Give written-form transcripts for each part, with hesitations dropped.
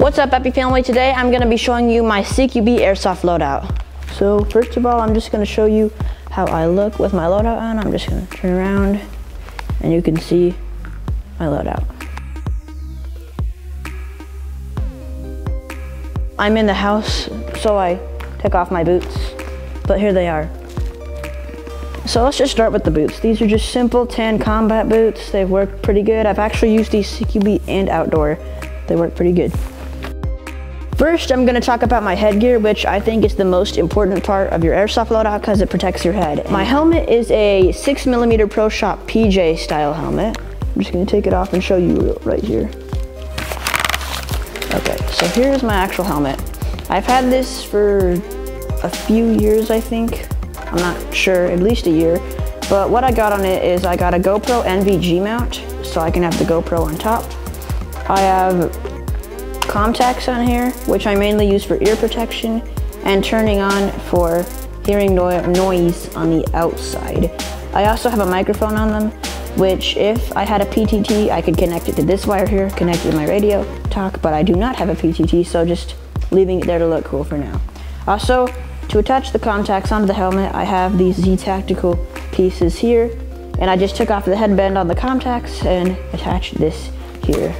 What's up, Epi family? Today I'm going to be showing you my CQB Airsoft Loadout. So first of all, I'm just going to show you how I look with my loadout on. I'm just going to turn around and you can see my loadout. I'm in the house, so I took off my boots, but here they are. So let's just start with the boots. These are just simple tan combat boots. They've worked pretty good. I've actually used these CQB and outdoor. They work pretty good. First, I'm going to talk about my headgear, which I think is the most important part of your airsoft loadout because it protects your head. My helmet is a 6mm Pro Shop PJ style helmet. I'm just going to take it off and show you right here. Okay, so here's my actual helmet. I've had this for a few years, I think. I'm not sure, at least a year. But what I got on it is I got a GoPro NVG mount, so I can have the GoPro on top. I have contacts on here, which I mainly use for ear protection and turning on for hearing noise on the outside. I also have a microphone on them, which if I had a PTT, I could connect it to this wire here, connect it to my radio, talk, but I do not have a PTT, so just leaving it there to look cool for now. Also, to attach the contacts onto the helmet, I have these Z Tactical pieces here, and I just took off the headband on the contacts and attached this here.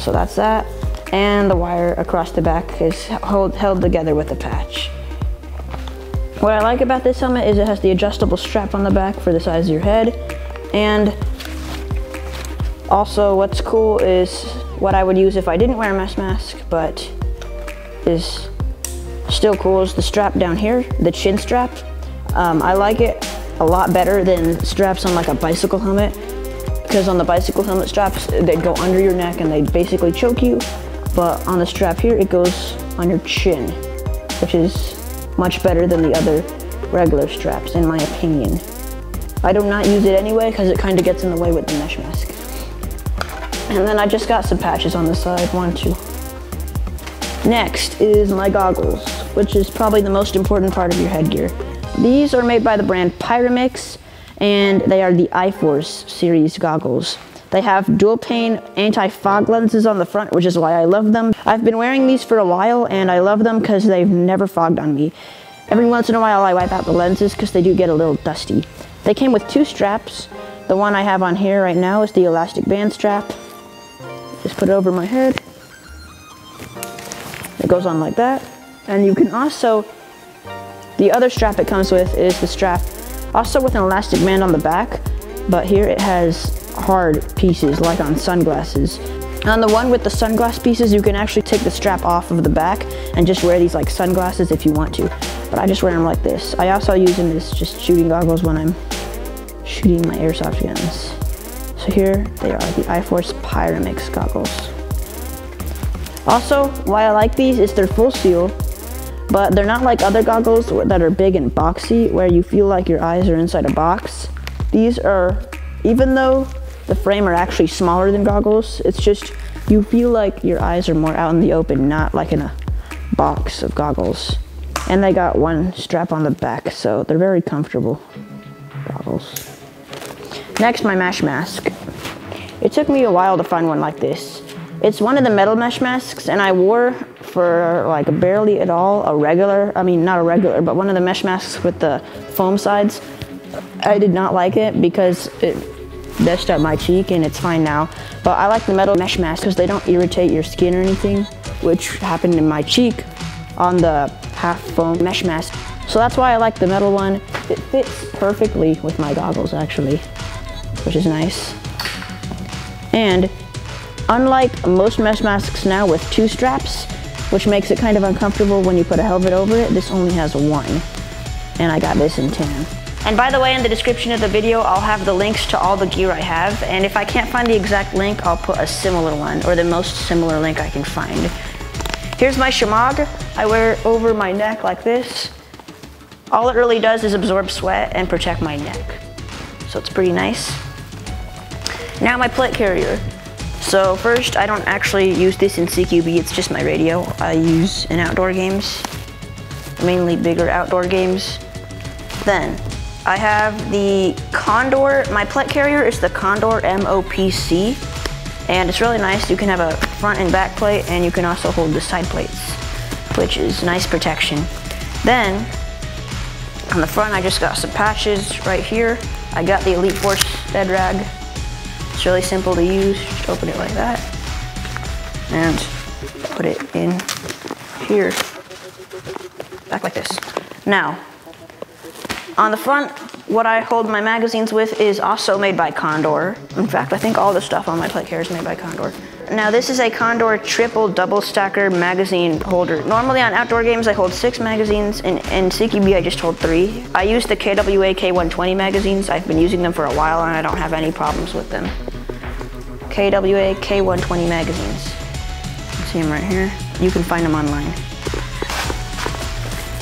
So that's that. And the wire across the back is held together with a patch. What I like about this helmet is it has the adjustable strap on the back for the size of your head. And also what's cool is what I would use if I didn't wear a mesh mask, but is still cool, is the strap down here, the chin strap. I like it a lot better than straps on like a bicycle helmet, because on the bicycle helmet straps, they'd go under your neck and they'd basically choke you. But on the strap here, it goes on your chin, which is much better than the other regular straps, in my opinion. I do not use it anyway, because it kind of gets in the way with the mesh mask. And then I just got some patches on the side, 1, 2. Next is my goggles, which is probably the most important part of your headgear. These are made by the brand Pyramix, and they are the iForce series goggles. They have dual pane anti-fog lenses on the front, which is why I love them. I've been wearing these for a while and I love them because they've never fogged on me. Every once in a while I wipe out the lenses because they do get a little dusty. They came with 2 straps. The one I have on here right now is the elastic band strap. Just put it over my head. It goes on like that. And you can also, the other strap it comes with is the strap also with an elastic band on the back, but here it has hard pieces like on sunglasses. On the one with the sunglass pieces, you can actually take the strap off of the back and just wear these like sunglasses if you want to, but I just wear them like this. I also use them as just shooting goggles when I'm shooting my airsoft guns. So here they are, the iForce Pyramix goggles. Also, why I like these is they're full seal, but they're not like other goggles that are big and boxy where you feel like your eyes are inside a box. These are, even though the frame are actually smaller than goggles, it's just, you feel like your eyes are more out in the open, not like in a box of goggles. And they got 1 strap on the back, so they're very comfortable goggles. Next, my mesh mask. It took me a while to find one like this. It's one of the metal mesh masks, and I wore for like barely at all a regular, I mean not a regular, but one of the mesh masks with the foam sides. I did not like it because it messed up my cheek, and it's fine now. But I like the metal mesh masks because they don't irritate your skin or anything, which happened in my cheek on the half foam mesh mask. So that's why I like the metal one. It fits perfectly with my goggles actually, which is nice. And unlike most mesh masks now with 2 straps, which makes it kind of uncomfortable when you put a helmet over it, this only has 1. And I got this in tan. And by the way, in the description of the video, I'll have the links to all the gear I have. And if I can't find the exact link, I'll put a similar one, or the most similar link I can find. Here's my shamag. I wear it over my neck like this. All it really does is absorb sweat and protect my neck. So it's pretty nice. Now my plate carrier. So first, I don't actually use this in CQB, it's just my radio. I use in outdoor games, mainly bigger outdoor games. Then, I have the Condor, my plate carrier is the Condor MOPC. And it's really nice. You can have a front and back plate, and you can also hold the side plates, which is nice protection. Then, on the front, I just got some patches right here. I got the Elite Force dead rag. It's really simple to use. Just open it like that, and put it in here, back like this. Now, on the front, what I hold my magazines with is also made by Condor. In fact, I think all the stuff on my plate carrier is made by Condor. Now, this is a Condor triple double stacker magazine holder. Normally on outdoor games, I hold 6 magazines. In CQB, I just hold 3. I use the KWA K120 magazines. I've been using them for a while, and I don't have any problems with them. KWA K120 magazines. You see them right here. You can find them online.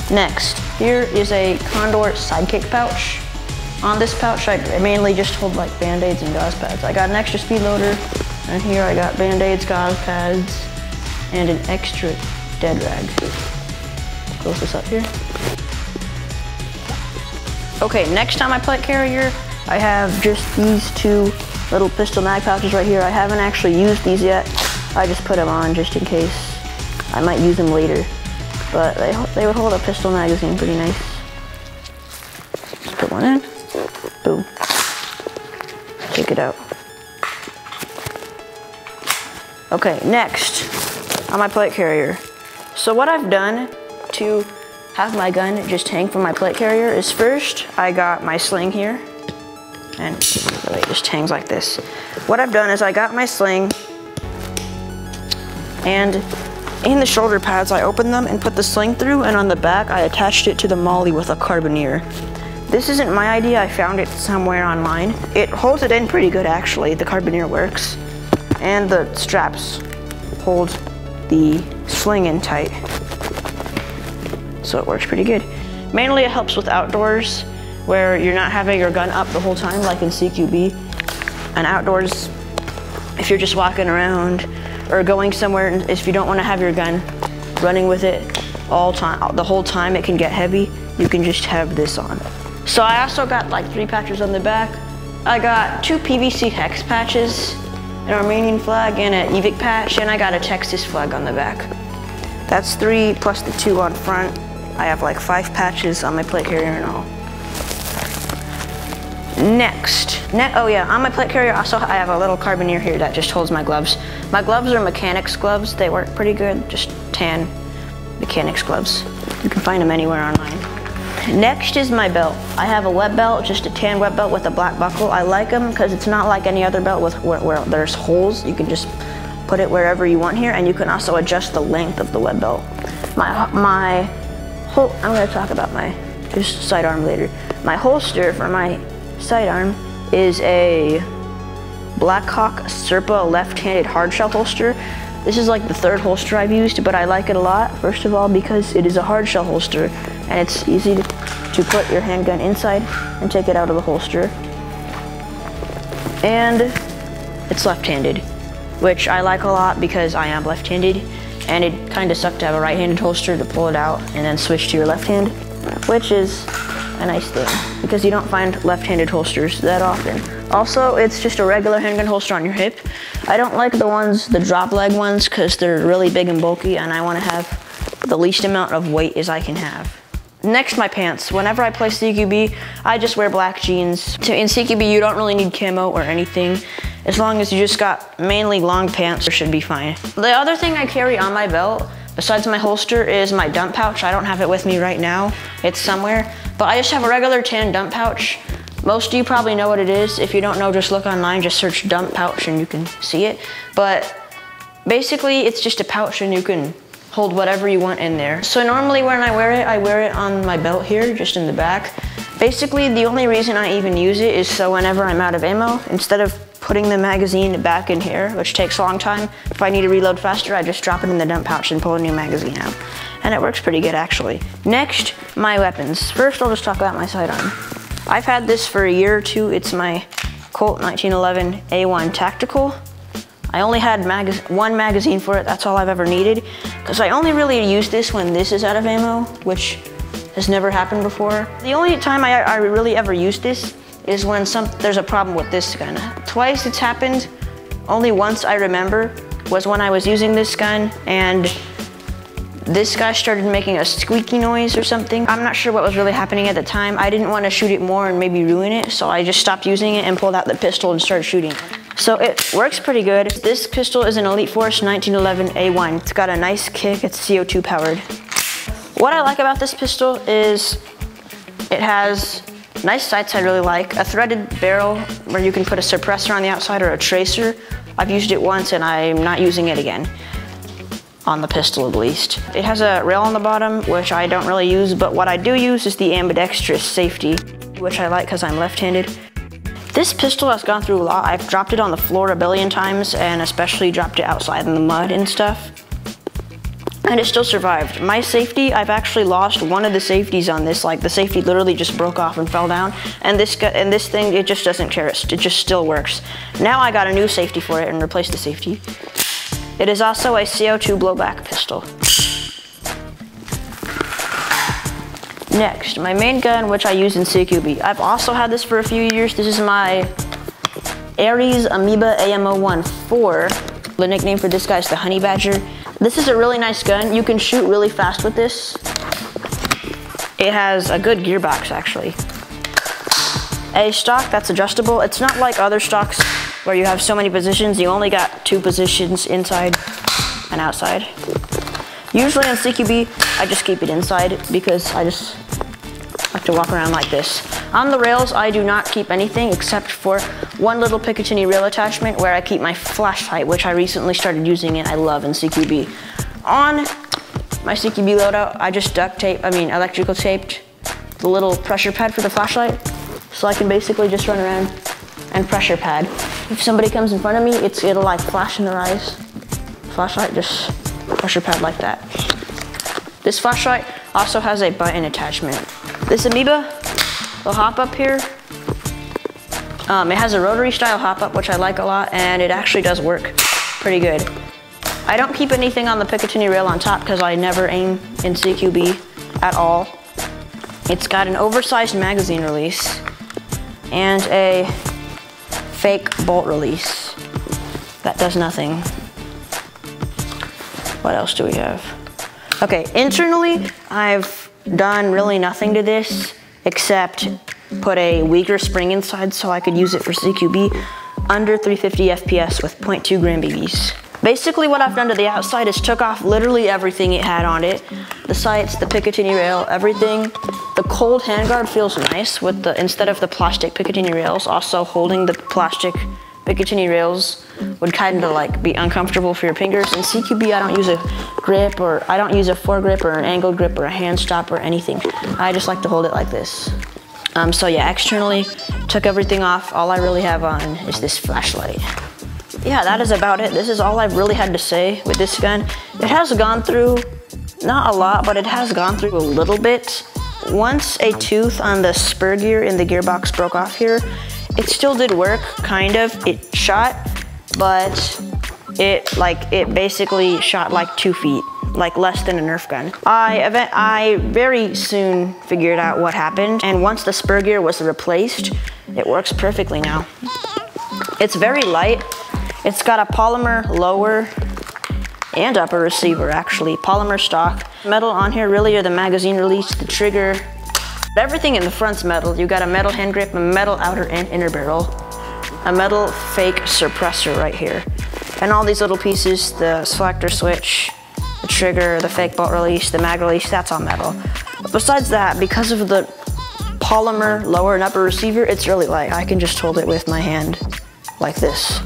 Next, here is a Condor sidekick pouch. On this pouch, I mainly just hold like Band-Aids and gauze pads. I got an extra speed loader, and here I got Band-Aids, gauze pads, and an extra dead rag. Close this up here. Okay, next on my plate carrier, I have just these 2 little pistol mag pouches right here. I haven't actually used these yet. I just put them on just in case. I might use them later. But they would hold a pistol magazine pretty nice. Just put one in, boom. Take it out. Okay, next on my plate carrier. So what I've done to have my gun just hang from my plate carrier is first, I got my sling here, and it just hangs like this. What I've done is I got my sling, and in the shoulder pads, I opened them and put the sling through, and on the back, I attached it to the molly with a carabiner. This isn't my idea, I found it somewhere online. It holds it in pretty good, actually. The carabiner works. And the straps hold the sling in tight. So it works pretty good. Mainly it helps with outdoors, where you're not having your gun up the whole time, like in CQB. And outdoors, if you're just walking around, or going somewhere, and if you don't want to have your gun running with it the whole time, it can get heavy. You can just have this on. So I also got like 3 patches on the back. I got 2 PVC hex patches, an Armenian flag, and an EVIC patch, and I got a Texas flag on the back. That's 3 plus the 2 on front. I have like 5 patches on my plate carrier and all. Next, oh yeah, on my plate carrier also I have a little carabiner here that just holds my gloves. My gloves are mechanics gloves. They work pretty good, just tan mechanics gloves. You can find them anywhere online. Next is my belt. I have a web belt, just a tan web belt with a black buckle. I like them because it's not like any other belt where there's holes. You can just put it wherever you want here, and you can also adjust the length of the web belt. I'm gonna talk about my just sidearm later. My holster for my sidearm is a Blackhawk Serpa left-handed hardshell holster. This is like the 3rd holster I've used, but I like it a lot. First of all, because it is a hardshell holster, and it's easy to put your handgun inside and take it out of the holster. And it's left-handed, which I like a lot because I am left-handed, and it kind of sucked to have a right-handed holster to pull it out and then switch to your left hand, which is a nice thing because you don't find left-handed holsters that often. Also, it's just a regular handgun holster on your hip. I don't like the drop leg ones because they're really big and bulky, and I want to have the least amount of weight as I can have. Next, my pants. Whenever I play CQB, I just wear black jeans. In CQB, you don't really need camo or anything. As long as you just got mainly long pants, it should be fine. The other thing I carry on my belt, besides my holster, is my dump pouch. I don't have it with me right now. It's somewhere. But I just have a regular tan dump pouch. Most of you probably know what it is. If you don't know, just look online, just search dump pouch and you can see it. But basically, it's just a pouch and you can hold whatever you want in there. So normally when I wear it on my belt here, just in the back. Basically, the only reason I even use it is so whenever I'm out of ammo, instead of putting the magazine back in here, which takes a long time, if I need to reload faster, I just drop it in the dump pouch and pull a new magazine out. And it works pretty good, actually. Next, my weapons. First, I'll just talk about my sidearm. I've had this for a year or 2. It's my Colt 1911 A1 Tactical. I only had one magazine for it. That's all I've ever needed. Because I only really use this when this is out of ammo, which has never happened before. The only time I really ever use this is when there's a problem with this gun. Twice it's happened only once I remember was when I was using this gun and this guy started making a squeaky noise or something. I'm not sure what was really happening at the time. I didn't want to shoot it more and maybe ruin it, so I just stopped using it and pulled out the pistol and started shooting. So it works pretty good. This pistol is an Elite Force 1911 A1. It's got a nice kick, it's CO2 powered. What I like about this pistol is it has nice sights I really like, a threaded barrel where you can put a suppressor on the outside or a tracer. I've used it once and I'm not using it again. On the pistol at least. It has a rail on the bottom, which I don't really use, but what I do use is the ambidextrous safety, which I like because I'm left-handed. This pistol has gone through a lot. I've dropped it on the floor a billion times and especially dropped it outside in the mud and stuff. And it still survived. My safety, I've actually lost one of the safeties on this. Like the safety literally just broke off and fell down. And this thing, it just doesn't care. It just still works. Now I got a new safety for it and replaced the safety. It is also a CO2 blowback pistol. Next, my main gun, which I use in CQB. I've also had this for a few years. This is my Ares Amoeba AMO-1-4. The nickname for this guy is the Honey Badger. This is a really nice gun. You can shoot really fast with this. It has a good gearbox, actually. A stock that's adjustable. It's not like other stocks where you have so many positions. You only got 2 positions, inside and outside. Usually on CQB, I just keep it inside because I just like to walk around like this. On the rails, I do not keep anything except for one little Picatinny rail attachment where I keep my flashlight, which I recently started using and I love in CQB. On my CQB loadout, I just electrical taped the little pressure pad for the flashlight. So I can basically just run around and pressure pad. If somebody comes in front of me, it'll like flash in their eyes. Flashlight, just pressure pad like that. This flashlight also has a button attachment. This Amoeba will hop up here. It has a rotary style hop up, which I like a lot, and it actually does work pretty good. I don't keep anything on the Picatinny rail on top because I never aim in CQB at all. It's got an oversized magazine release and a fake bolt release that does nothing. What else do we have? Okay, internally, I've done really nothing to this except put a weaker spring inside so I could use it for CQB under 350 FPS with 0.2 gram BBs. Basically what I've done to the outside is took off literally everything it had on it. The sights, the Picatinny rail, everything. The cold handguard feels nice with instead of the plastic Picatinny rails, also holding the plastic Picatinny rails would kind of like be uncomfortable for your fingers. In CQB, I don't use a grip or I don't use a foregrip or an angle grip or a hand stop or anything. I just like to hold it like this. So yeah, externally, took everything off. All I really have on is this flashlight. Yeah, that is about it. This is all I've really had to say with this gun. It has gone through, not a lot, but it has gone through a little bit. Once a tooth on the spur gear in the gearbox broke off here, it still did work, kind of. It shot, but it basically shot like 2 feet, like less than a Nerf gun. I very soon figured out what happened, and once the spur gear was replaced, it works perfectly now. It's very light. It's got a polymer lower and upper receiver, actually. Polymer stock. Metal on here really are the magazine release, the trigger. Everything in the front's metal. You got a metal hand grip, a metal outer and inner barrel, a metal fake suppressor right here. And all these little pieces, the selector switch, the trigger, the fake bolt release, the mag release, that's all metal. But besides that, because of the polymer lower and upper receiver, it's really light. I can just hold it with my hand like this.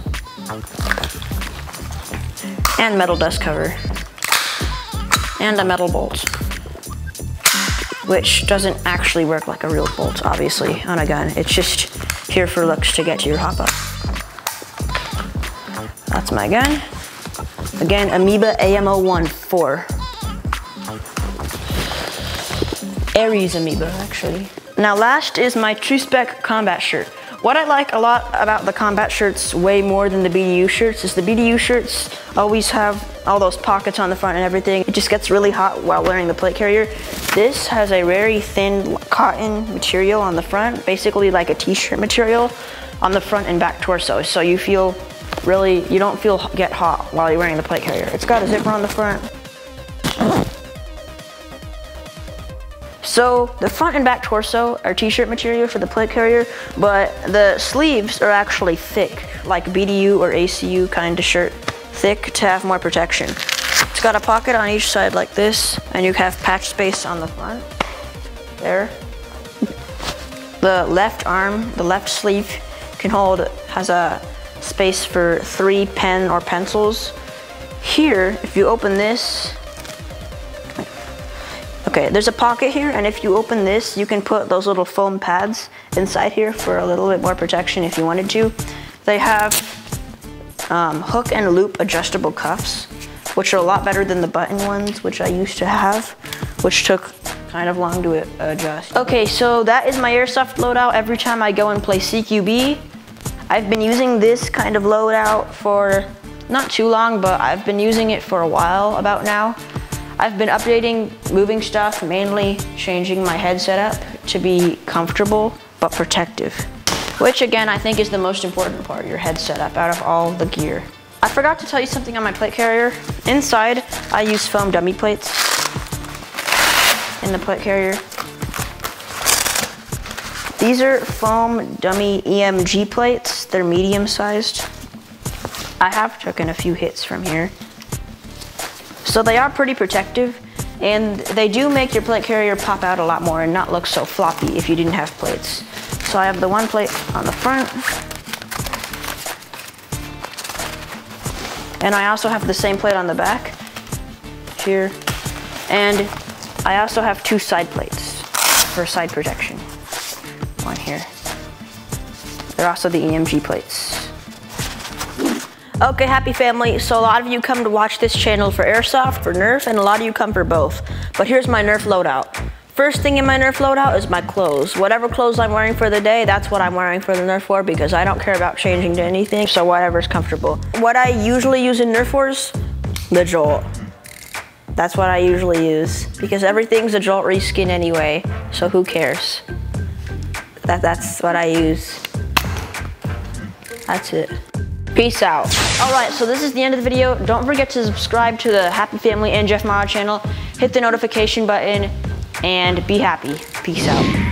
And metal dust cover. And a metal bolt, which doesn't actually work like a real bolt, obviously, on a gun. It's just here for looks to get to your hop-up. That's my gun. Again, Amoeba AMO-1-4. Ares Amoeba, actually. Now last is my True Spec combat shirt. What I like a lot about the combat shirts way more than the BDU shirts is the BDU shirts always have all those pockets on the front and everything. It just gets really hot while wearing the plate carrier. This has a very thin cotton material on the front, basically like a t-shirt material on the front and back torso. So you feel really, you don't get hot while you're wearing the plate carrier. It's got a zipper on the front. So the front and back torso are t-shirt material for the plate carrier, but the sleeves are actually thick, like BDU or ACU kind of shirt, thick to have more protection. It's got a pocket on each side like this, and you have patch space on the front, there. The left arm, the left sleeve has a space for 3 pen or pencils. Here, if you open this, okay, there's a pocket here, and if you open this, you can put those little foam pads inside here for a little bit more protection if you wanted to. They have hook and loop adjustable cuffs, which are a lot better than the button ones, which I used to have, which took kind of long to adjust. Okay, so that is my airsoft loadout every time I go and play CQB. I've been using this kind of loadout for not too long, but I've been using it for a while about now. I've been updating, moving stuff, mainly changing my head setup to be comfortable but protective, which again I think is the most important part, your head setup out of all the gear. I forgot to tell you something on my plate carrier. Inside, I use foam dummy plates in the plate carrier. These are foam dummy EMG plates. They're medium sized. I have taken a few hits from here. So they are pretty protective, and they do make your plate carrier pop out a lot more and not look so floppy if you didn't have plates. So I have the one plate on the front, and I also have the same plate on the back here, and I also have 2 side plates for side protection. One here. They're also the EMG plates. Okay, happy family. So a lot of you come to watch this channel for Airsoft, for Nerf, and a lot of you come for both. But here's my Nerf loadout. First thing in my Nerf loadout is my clothes. Whatever clothes I'm wearing for the day, that's what I'm wearing for the Nerf War, because I don't care about changing to anything, so whatever's comfortable. What I usually use in Nerf Wars? The Jolt. That's what I usually use, because everything's a Jolt reskin anyway, so who cares? That's what I use. That's it. Peace out. All right, so this is the end of the video. Don't forget to subscribe to the Happy Family and JeffMara channel. Hit the notification button and be happy. Peace out.